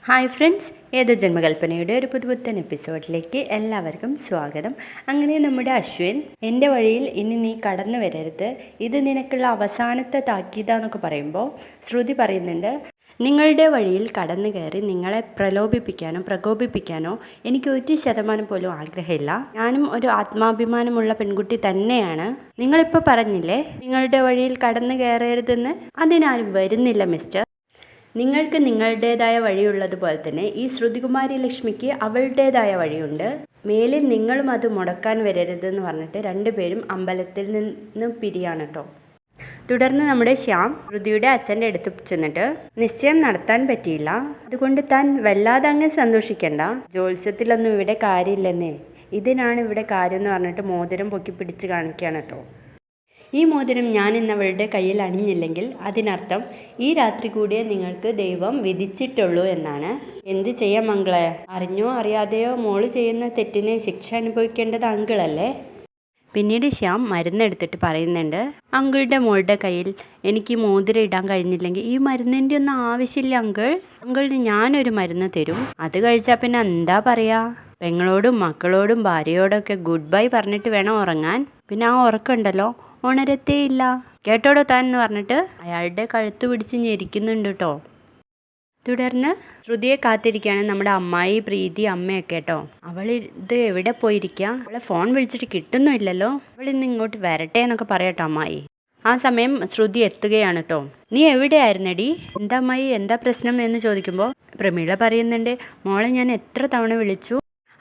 Hi friends, ഏതോ ജന്മകൽപ്പനയുടെ ഒരു പുതുപുത്തൻ എപ്പിസോഡിലേക്ക് എല്ലാവർക്കും സ്വാഗതം. അങ്ങനെ നമ്മുടെ അശ്വിൻ, എൻ്റെ വഴിയിൽ ഇനി നീ കടന്നു വരരുത്, ഇത് നിനക്കുള്ള അവസാനത്തെ താക്കീതാന്നൊക്കെ പറയുമ്പോൾ ശ്രുതി പറയുന്നുണ്ട്, നിങ്ങളുടെ വഴിയിൽ കടന്നു കയറി നിങ്ങളെ പ്രകോപിപ്പിക്കാനോ എനിക്ക് 1% പോലും ആഗ്രഹമില്ല. ഞാനും ഒരു ആത്മാഭിമാനമുള്ള പെൺകുട്ടി തന്നെയാണ്. നിങ്ങളിപ്പോൾ പറഞ്ഞില്ലേ നിങ്ങളുടെ വഴിയിൽ കടന്നു കയറരുതെന്ന്, അതിനാരും വരുന്നില്ല മിസ്റ്റർ. നിങ്ങൾക്ക് നിങ്ങളുടേതായ വഴിയുള്ളതുപോലെ തന്നെ ഈ ശ്രുതികുമാരി ലക്ഷ്മിക്ക് അവളുടേതായ വഴിയുണ്ട്. മേലിൽ നിങ്ങളും അത് മുടക്കാൻ വരരുതെന്ന് പറഞ്ഞിട്ട് രണ്ടുപേരും അമ്പലത്തിൽ നിന്ന് പിരിയാണ് കേട്ടോ. തുടർന്ന് നമ്മുടെ ശ്യാം ശ്രുതിയുടെ അച്ഛൻ്റെ അടുത്ത് ചെന്നിട്ട്, നിശ്ചയം നടത്താൻ പറ്റിയില്ല, അതുകൊണ്ട് താൻ വല്ലാതെ അങ്ങ് സന്തോഷിക്കണ്ട, ജ്യോത്സ്യത്തിലൊന്നും ഇവിടെ കാര്യമില്ലെന്നേ, ഇതിനാണ് ഇവിടെ കാര്യം എന്ന് പറഞ്ഞിട്ട് മോതിരം പൊക്കി പിടിച്ച് കാണിക്കുകയാണ് കേട്ടോ. ഈ മോതിരം ഞാൻ ഇന്നവളുടെ കയ്യിൽ അണിഞ്ഞില്ലെങ്കിൽ അതിനർത്ഥം ഈ രാത്രി കൂടിയേ നിങ്ങൾക്ക് ദൈവം വിധിച്ചിട്ടുള്ളൂ എന്നാണ്. എന്ത് ചെയ്യാം മംഗളെ, അറിഞ്ഞോ അറിയാതെയോ മോള് ചെയ്യുന്ന തെറ്റിന് ശിക്ഷ അനുഭവിക്കേണ്ടത് അങ്കിളല്ലേ. പിന്നീട് ശ്യാം മരുന്നെടുത്തിട്ട് പറയുന്നുണ്ട്, അങ്കിളുടെ മോളുടെ കയ്യിൽ എനിക്ക് മോതിരം ഇടാൻ കഴിഞ്ഞില്ലെങ്കിൽ ഈ മരുന്നിൻ്റെ ഒന്നും ആവശ്യമില്ല അങ്കിളിന് ഞാനൊരു മരുന്ന് തരും, അത് കഴിച്ചാൽ പിന്നെ എന്താ പറയുക, പെങ്ങളോടും മക്കളോടും ഭാര്യയോടൊക്കെ ഗുഡ് ബൈ പറഞ്ഞിട്ട് വേണം ഉറങ്ങാൻ, പിന്നെ ആ ഉറക്കമുണ്ടല്ലോ ഉണരത്തേയില്ല, കേട്ടോടോ താൻ എന്ന് പറഞ്ഞിട്ട് അയാളുടെ കഴുത്ത് പിടിച്ച് ഞെരിക്കുന്നുണ്ട് കേട്ടോ. തുടർന്ന് ശ്രുതിയെ കാത്തിരിക്കുകയാണ് നമ്മുടെ അമ്മായി, പ്രീതി, അമ്മയൊക്കെ കേട്ടോ. അവൾ ഇത് എവിടെ പോയിരിക്കുക, അവളെ ഫോൺ വിളിച്ചിട്ട് കിട്ടുന്നുമില്ലല്ലോ, അവൾ ഇന്ന് ഇങ്ങോട്ട് വരട്ടെ എന്നൊക്കെ പറയട്ടോ അമ്മായി. ആ സമയം ശ്രുതി എത്തുകയാണ് കേട്ടോ. നീ എവിടെയായിരുന്നടി, എന്താ അമ്മായി, എന്താ പ്രശ്നം എന്ന് ചോദിക്കുമ്പോൾ പ്രമീള പറയുന്നുണ്ട്, മോളെ ഞാൻ എത്ര തവണ വിളിച്ചു,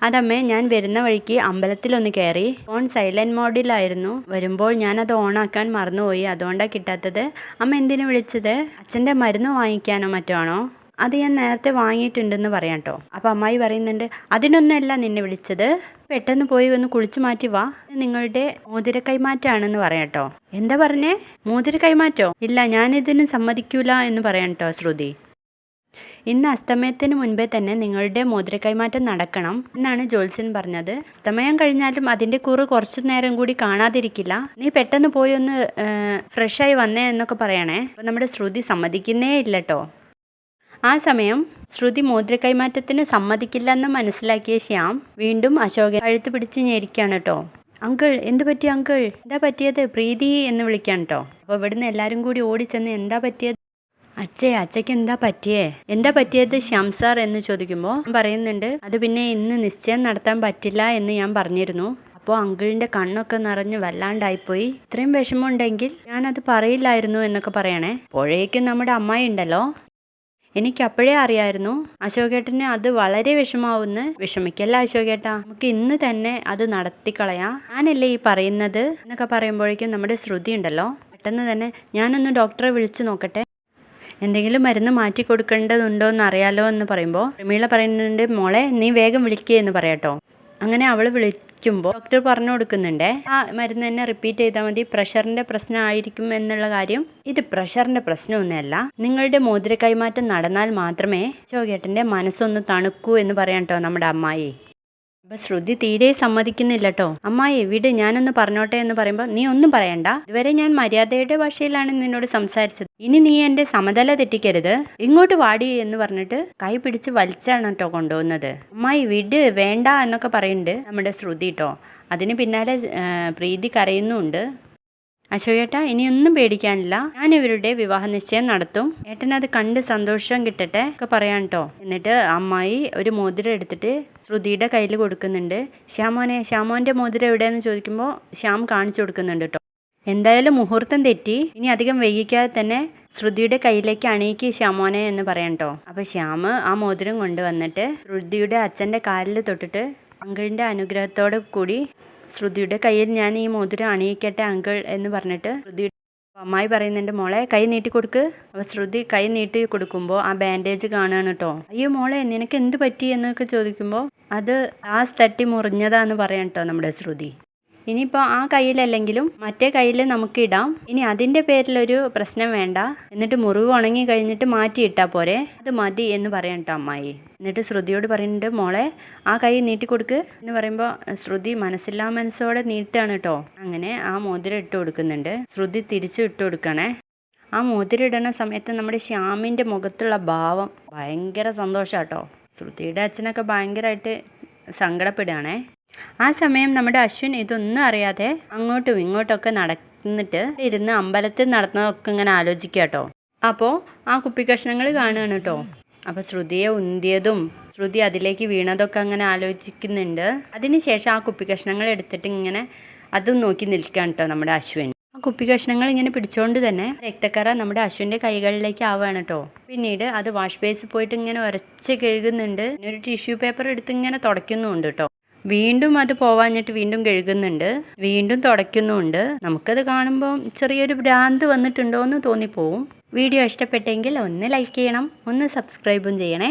അതമ്മേ ഞാൻ വരുന്ന വഴിക്ക് അമ്പലത്തിലൊന്ന് കയറി, ഫോൺ സൈലൻറ്റ് മോഡിലായിരുന്നു, വരുമ്പോൾ ഞാനത് ഓണാക്കാൻ മറന്നുപോയി, അതുകൊണ്ടാണ് കിട്ടാത്തത്. അമ്മ എന്തിനു വിളിച്ചത്, അച്ഛൻ്റെ മരുന്ന് വാങ്ങിക്കാനോ മറ്റോ ആണോ, അത് ഞാൻ നേരത്തെ വാങ്ങിയിട്ടുണ്ടെന്ന് പറയാം കേട്ടോ. അപ്പോൾ അമ്മായി പറയുന്നുണ്ട്, അതിനൊന്നുമല്ല നിന്നെ വിളിച്ചത്, പെട്ടെന്ന് പോയി ഒന്ന് കുളിച്ച് മാറ്റി വാ, നിങ്ങളുടെ മോതിര കൈമാറ്റാണെന്ന് പറയാം കേട്ടോ. എന്താ പറഞ്ഞേ, മോതിര കൈമാറ്റോ, ഇല്ല ഞാനിതിന് സമ്മതിക്കൂല എന്ന് പറയാം കേട്ടോ ശ്രുതി. ഇന്ന് അസ്തമയത്തിന് മുൻപേ തന്നെ നിങ്ങളുടെ മോതിര കൈമാറ്റം നടക്കണം എന്നാണ് ജ്യോത്സ്യൻ പറഞ്ഞത്. അസ്തമയം കഴിഞ്ഞാലും അതിൻ്റെ കുറച്ചു നേരം കൂടി കാണാതിരിക്കില്ല, നീ പെട്ടെന്ന് പോയി ഒന്ന് ഫ്രഷായി വന്നേ എന്നൊക്കെ പറയണേ. അപ്പോൾ നമ്മുടെ ശ്രുതി സമ്മതിക്കുന്നേ ഇല്ല കേട്ടോ. ആ സമയം ശ്രുതി മോതിര കൈമാറ്റത്തിന് സമ്മതിക്കില്ല എന്ന് മനസ്സിലാക്കിയ ശ്യാം വീണ്ടും അശോകൻ കഴുത്ത് പിടിച്ച് ഞെരിക്കുകയാണ് കേട്ടോ. അങ്കിൾ എന്ത് പറ്റി അങ്കിൾ, എന്താ പറ്റിയത്, പ്രീതി എന്ന് വിളിക്കാൻ കേട്ടോ. അപ്പോൾ ഇവിടുന്ന് എല്ലാവരും കൂടി ഓടിച്ചെന്ന് എന്താ പറ്റിയത്, അച്ഛയ്ക്ക് എന്താ പറ്റിയത് ശ്യാം സാർ എന്ന് ചോദിക്കുമ്പോൾ പറയുന്നുണ്ട്, അത് പിന്നെ ഇന്ന് നിശ്ചയം നടത്താൻ പറ്റില്ല എന്ന് ഞാൻ പറഞ്ഞിരുന്നു. അപ്പോൾ അങ്കിളിൻ്റെ കണ്ണൊക്കെ നിറഞ്ഞ് വല്ലാണ്ടായിപ്പോയി, ഇത്രയും വിഷമമുണ്ടെങ്കിൽ ഞാനത് പറയില്ലായിരുന്നു എന്നൊക്കെ പറയണേ. അപ്പോഴേക്കും നമ്മുടെ അമ്മായി ഉണ്ടല്ലോ, എനിക്കപ്പോഴേ അറിയായിരുന്നു അശോകേട്ടന് അത് വളരെ വിഷമാവുമെന്ന്. വിഷമിക്കല്ല അശോകേട്ടാ, നമുക്ക് ഇന്ന് തന്നെ അത് നടത്തിക്കളയാം, ഞാനല്ലേ ഈ പറയുന്നത് എന്നൊക്കെ പറയുമ്പോഴേക്കും നമ്മുടെ ശ്രുതി ഉണ്ടല്ലോ പെട്ടെന്ന് തന്നെ, ഞാനൊന്ന് ഡോക്ടറെ വിളിച്ചു നോക്കട്ടെ, എന്തെങ്കിലും മരുന്ന് മാറ്റി കൊടുക്കേണ്ടതുണ്ടോ എന്ന് അറിയാലോ എന്ന് പറയുമ്പോൾ പ്രമീള പറയുന്നുണ്ട്, മോളെ നീ വേഗം വിളിക്കുക എന്ന് പറയാട്ടോ. അങ്ങനെ അവൾ വിളിക്കുമ്പോൾ ഡോക്ടർ പറഞ്ഞു കൊടുക്കുന്നുണ്ട്, ആ മരുന്ന് തന്നെ റിപ്പീറ്റ് ചെയ്താൽ മതി, പ്രഷറിൻ്റെ പ്രശ്നമായിരിക്കും എന്നുള്ള കാര്യം. ഇത് പ്രഷറിൻ്റെ പ്രശ്നമൊന്നുമല്ല, നിങ്ങളുടെ മോതിര കൈമാറ്റം നടന്നാൽ മാത്രമേ അശോകേട്ടൻ്റെ മനസ്സൊന്ന് തണുക്കൂ എന്ന് പറയാം കേട്ടോ നമ്മുടെ അമ്മായി. അപ്പോൾ ശ്രുതി തീരെ സമ്മതിക്കുന്നില്ല കേട്ടോ. അമ്മായി വിട്, ഞാനൊന്ന് പറഞ്ഞോട്ടെ എന്ന് പറയുമ്പോൾ, നീ ഒന്നും പറയണ്ട, ഇതുവരെ ഞാൻ മര്യാദയുടെ ഭാഷയിലാണ് നിന്നോട് സംസാരിച്ചത്, ഇനി നീ എൻ്റെ സമതല തെറ്റിക്കരുത്, ഇങ്ങോട്ട് വാടി എന്ന് പറഞ്ഞിട്ട് കൈ പിടിച്ച് വലിച്ചാണ് കേട്ടോ കൊണ്ടുപോകുന്നത്. അമ്മായി വിട്, വേണ്ട എന്നൊക്കെ പറയുന്നുണ്ട് നമ്മുടെ ശ്രുതി കേട്ടോ. അതിന് പിന്നാലെ പ്രീതി കരയുന്നുമുണ്ട്. അശോകേട്ടാ ഇനിയൊന്നും പേടിക്കാനില്ല, ഞാൻ ഇവരുടെ വിവാഹ നിശ്ചയം നടത്തും, ഏട്ടനത് കണ്ട് സന്തോഷം കിട്ടട്ടെ ഒക്കെ പറയാൻ കേട്ടോ. എന്നിട്ട് അമ്മായി ഒരു മോതിരം എടുത്തിട്ട് ശ്രുതിയുടെ കയ്യിൽ കൊടുക്കുന്നുണ്ട്. ശ്യാമോൻ്റെ മോതിരം എവിടെയെന്ന് ചോദിക്കുമ്പോൾ ശ്യാം കാണിച്ചു കൊടുക്കുന്നുണ്ട് കേട്ടോ. എന്തായാലും മുഹൂർത്തം തെറ്റി, ഇനി അധികം വൈകിക്കാതെ തന്നെ ശ്രുതിയുടെ കയ്യിലേക്ക് അണിയിക്ക് ശ്യാമോനെ എന്ന് പറയാം കേട്ടോ. അപ്പോൾ ശ്യാം ആ മോതിരം കൊണ്ടുവന്നിട്ട് ശ്രുതിയുടെ അച്ഛൻ്റെ കാലിൽ തൊട്ടിട്ട്, അങ്കിളിൻ്റെ അനുഗ്രഹത്തോടു കൂടി ശ്രുതിയുടെ കയ്യിൽ ഞാൻ ഈ മോതിരം അണിയിക്കട്ടെ അങ്കിൾ എന്ന് പറഞ്ഞിട്ട് അമ്മായി പറയുന്നുണ്ട്, മോളെ കൈ നീട്ടി കൊടുക്ക്. അപ്പോൾ ശ്രുതി കൈ നീട്ടി കൊടുക്കുമ്പോൾ ആ ബാൻഡേജ് കാണുകയാണ് കേട്ടോ. അയ്യോ മോളെ നിനക്ക് എന്ത് പറ്റി എന്നൊക്കെ ചോദിക്കുമ്പോൾ അത് തട്ടി മുറിഞ്ഞതാന്ന് പറയാം കേട്ടോ നമ്മുടെ ശ്രുതി. ഇനിയിപ്പോൾ ആ കയ്യിലല്ലെങ്കിലും മറ്റേ കയ്യിൽ നമുക്ക് ഇടാം, ഇനി അതിൻ്റെ പേരിലൊരു പ്രശ്നം വേണ്ട, എന്നിട്ട് മുറിവ് ഉണങ്ങി കഴിഞ്ഞിട്ട് മാറ്റിയിട്ടാൽ പോരെ, അത് മതി എന്ന് പറയാം കേട്ടോ അമ്മായി. എന്നിട്ട് ശ്രുതിയോട് പറയുന്നുണ്ട്, മോളെ ആ കൈ നീട്ടി കൊടുക്ക് എന്ന് പറയുമ്പോൾ ശ്രുതി മനസ്സില്ലാ മനസ്സോടെ നീട്ടുകയാണ് കേട്ടോ. അങ്ങനെ ആ മോതിരം ഇട്ട് കൊടുക്കുന്നുണ്ട്, ശ്രുതി തിരിച്ചു ഇട്ട് കൊടുക്കണേ. ആ മോതിരം ഇടുന്ന സമയത്ത് നമ്മുടെ ശ്യാമിൻ്റെ മുഖത്തുള്ള ഭാവം ഭയങ്കര സന്തോഷാട്ടോ. ശ്രുതിയുടെ അച്ഛനൊക്കെ ഭയങ്കരമായിട്ട് സങ്കടപ്പെടുകയാണേ. ആ സമയം നമ്മുടെ അശ്വിൻ ഇതൊന്നും അറിയാതെ അങ്ങോട്ടും ഇങ്ങോട്ടൊക്കെ നടന്നിട്ട് ഇരുന്ന് അമ്പലത്തിൽ നടന്നതൊക്കെ ഇങ്ങനെ ആലോചിക്കുക കേട്ടോ. അപ്പോൾ ആ കുപ്പിക്കഷ്ണങ്ങൾ കാണുകയാണ് കേട്ടോ. അപ്പോൾ ശ്രുതിയെ ഉന്തിയതും ശ്രുതി അതിലേക്ക് വീണതൊക്കെ അങ്ങനെ ആലോചിക്കുന്നുണ്ട്. അതിനുശേഷം ആ കുപ്പിക്കഷ്ണങ്ങൾ എടുത്തിട്ട് ഇങ്ങനെ അതും നോക്കി നിൽക്കുകയാണ് കേട്ടോ നമ്മുടെ അശ്വിൻ. ആ കുപ്പിക്കഷ്ണങ്ങൾ ഇങ്ങനെ പിടിച്ചുകൊണ്ട് തന്നെ രക്തക്കറ നമ്മുടെ അശ്വിൻ്റെ കൈകളിലേക്ക് ആവുകയാണ് കേട്ടോ. പിന്നീട് അത് വാഷ് ബേസിൽ പോയിട്ട് ഇങ്ങനെ ഉരച്ച് കഴുകുന്നുണ്ട്. പിന്നെ ഒരു ടിഷ്യൂ പേപ്പർ എടുത്ത് ഇങ്ങനെ തുടയ്ക്കുന്നുമുണ്ട് കേട്ടോ. വീണ്ടും അത് പോവാഞ്ഞിട്ട് വീണ്ടും കഴുകുന്നുണ്ട്, വീണ്ടും തുടയ്ക്കുന്നുമുണ്ട്. നമുക്കത് കാണുമ്പോൾ ചെറിയൊരു ഭ്രാന്ത് വന്നിട്ടുണ്ടോ എന്ന് തോന്നിപ്പോവും. വീഡിയോ ഇഷ്ടപ്പെട്ടെങ്കിൽ ഒന്ന് ലൈക്ക് ചെയ്യണം, ഒന്ന് സബ്സ്ക്രൈബും ചെയ്യണേ.